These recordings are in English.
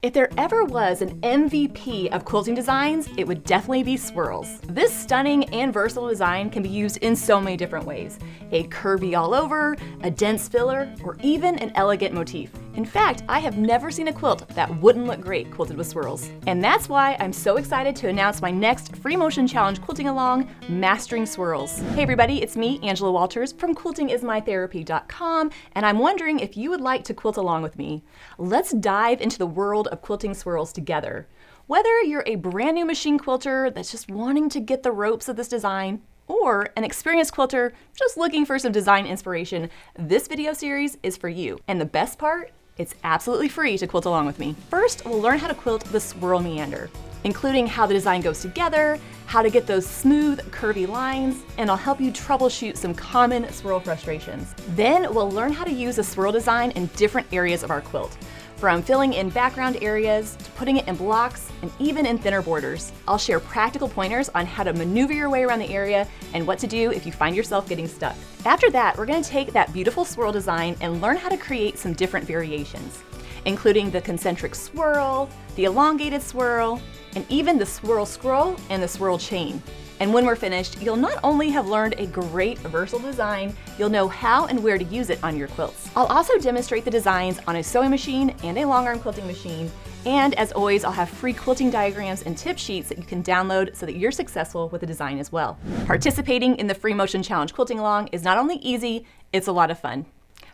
If there ever was an MVP of quilting designs, it would definitely be Swirls. This stunning and versatile design can be used in so many different ways. A curvy all over, a dense filler, or even an elegant motif. In fact, I have never seen a quilt that wouldn't look great quilted with swirls. And that's why I'm so excited to announce my next Free Motion Challenge quilting along, Mastering Swirls. Hey everybody, it's me, Angela Walters from quiltingismytherapy.com, and I'm wondering if you would like to quilt along with me. Let's dive into the world of quilting swirls together. Whether you're a brand new machine quilter that's just wanting to get the ropes of this design, or an experienced quilter just looking for some design inspiration, this video series is for you. And the best part? It's absolutely free to quilt along with me. First, we'll learn how to quilt the swirl meander, including how the design goes together, how to get those smooth, curvy lines, and I'll help you troubleshoot some common swirl frustrations. Then we'll learn how to use the swirl design in different areas of our quilt, from filling in background areas, to putting it in blocks, and even in thinner borders. I'll share practical pointers on how to maneuver your way around the area and what to do if you find yourself getting stuck. After that, we're going to take that beautiful swirl design and learn how to create some different variations, including the concentric swirl, the elongated swirl, and even the swirl scroll and the swirl chain. And when we're finished, you'll not only have learned a great versatile design, you'll know how and where to use it on your quilts. I'll also demonstrate the designs on a sewing machine and a long arm quilting machine. And as always, I'll have free quilting diagrams and tip sheets that you can download so that you're successful with the design as well. Participating in the Free Motion Challenge quilting along is not only easy, it's a lot of fun.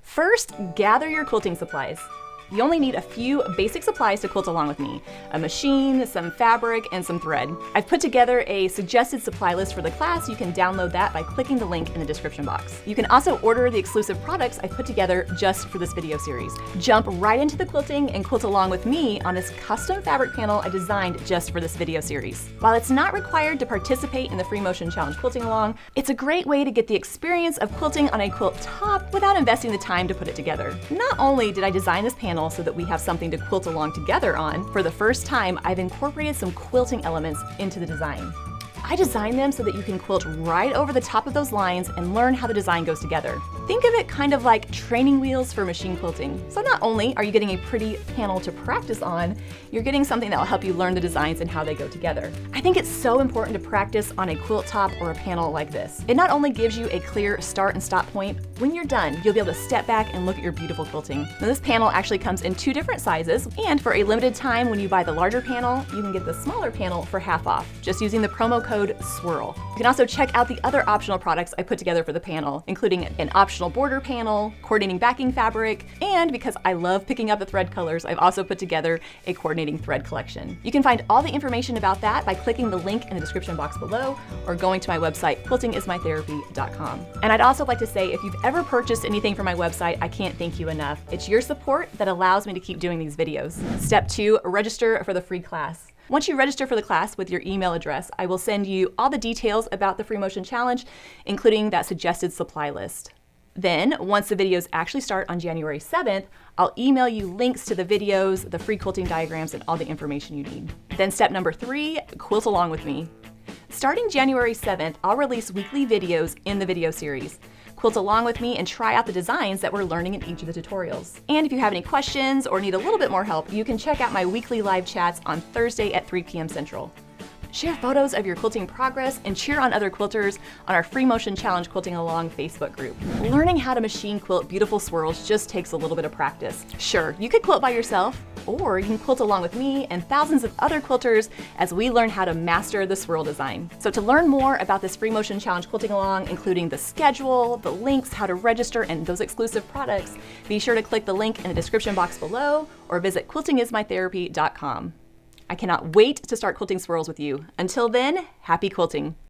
First, gather your quilting supplies. You only need a few basic supplies to quilt along with me: a machine, some fabric, and some thread. I've put together a suggested supply list for the class. You can download that by clicking the link in the description box. You can also order the exclusive products I put together just for this video series. Jump right into the quilting and quilt along with me on this custom fabric panel I designed just for this video series. While it's not required to participate in the Free Motion Challenge quilting along, it's a great way to get the experience of quilting on a quilt top without investing the time to put it together. Not only did I design this panel so that we have something to quilt along together on, for the first time, I've incorporated some quilting elements into the design. I designed them so that you can quilt right over the top of those lines and learn how the design goes together. Think of it kind of like training wheels for machine quilting. So not only are you getting a pretty panel to practice on, you're getting something that will help you learn the designs and how they go together. I think it's so important to practice on a quilt top or a panel like this. It not only gives you a clear start and stop point, when you're done, you'll be able to step back and look at your beautiful quilting. Now this panel actually comes in 2 different sizes, and for a limited time when you buy the larger panel, you can get the smaller panel for half off, just using the promo code SWIRL. You can also check out the other optional products I put together for the panel, including an optional border panel, coordinating backing fabric, and because I love picking up the thread colors, I've also put together a coordinating thread collection. You can find all the information about that by clicking the link in the description box below or going to my website, quiltingismytherapy.com. And I'd also like to say, if you've ever purchased anything from my website, I can't thank you enough. It's your support that allows me to keep doing these videos. Step 2, register for the free class. Once you register for the class with your email address, I will send you all the details about the Free Motion Challenge, including that suggested supply list. Then, once the videos actually start on January 7th, I'll email you links to the videos, the free quilting diagrams, and all the information you need. Then step number 3, quilt along with me. Starting January 7th, I'll release weekly videos in the video series. Quilt along with me and try out the designs that we're learning in each of the tutorials. And if you have any questions or need a little bit more help, you can check out my weekly live chats on Thursday at 3 p.m. Central. Share photos of your quilting progress and cheer on other quilters on our Free Motion Challenge Quilting Along Facebook group. Learning how to machine quilt beautiful swirls just takes a little bit of practice. Sure, you could quilt by yourself, or you can quilt along with me and thousands of other quilters as we learn how to master the swirl design. So to learn more about this Free Motion Challenge Quilting Along, including the schedule, the links, how to register, and those exclusive products, be sure to click the link in the description box below or visit quiltingismytherapy.com. I cannot wait to start quilting swirls with you. Until then, happy quilting.